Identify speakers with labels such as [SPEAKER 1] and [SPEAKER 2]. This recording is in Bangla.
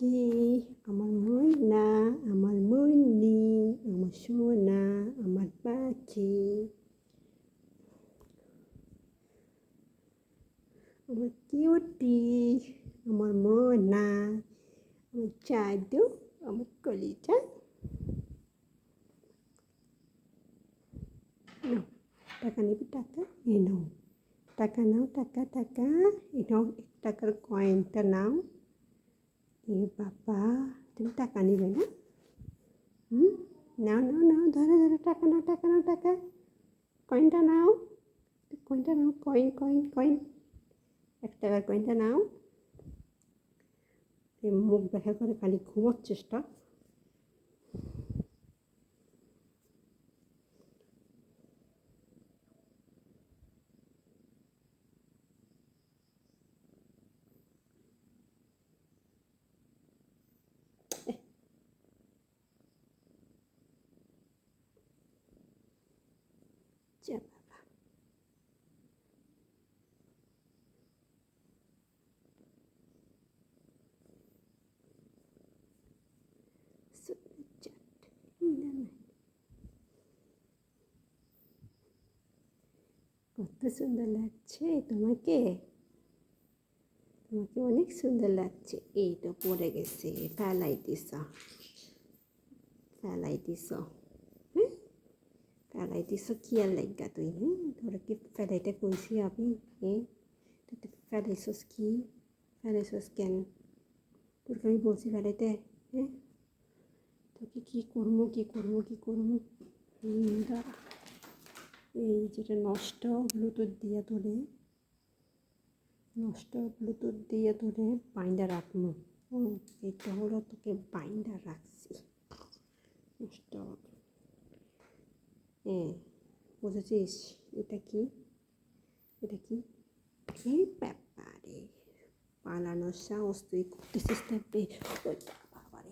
[SPEAKER 1] পাখি, আমার ময়না, আমার ময়নি, আমার সোনা, আমার পাখি, আমার কিউটি, আমার ময়না, আমার জাদু, আমার কলিজা। নাও টাকা নিবি, টাকা এ নাও, টাকা নাও, টাকা টাকা এ নাও, 1 টাকার কয়েনটা নাও। এ বাবা, তুমি টাকা নিবে না? নাও নাও নাও, ধরো ধরো, টাকা নাও, টাকা নাও, টাকা, কয়েনটা নাও, কয়েনটা নাও, কয়েন কয়েন কয়েন, 1 টাকার কয়েনটা নাও। মুখ দেখা করে খালি ঘুমোর চেষ্টা। যা বাবা, কত সুন্দর লাগছে তোমাকে, তোমাকে অনেক সুন্দর লাগছে। এই তো পড়ে গেছে, ফেলাই দিস, ফেলাই দিস, হ্যাঁ ফেলাই দিস, কি আর লাগা তুই? তোরা কি ফেলাইতে কইছি আমি? তুই তো ফেলাইছস, কি ফেলাইছস কেন? তোরকে আমি বলছি ফেলাইতে? তোকে কি করবো, কি করবো, কি করবো? দাঁড়া, এই যেটা নষ্ট ব্লুটুথ দিয়ে তোরে, নষ্ট ব্লুটুথ দিয়ে তোরে বাইন্দা রাখবো। এটা হলো তোকে বাইন্দা রাখছি, নষ্ট। বুঝেছিস? এটা কি, এটা কি? এই ব্যাপারে পালানোর সাহস তুই করতেছিস না? বাবারে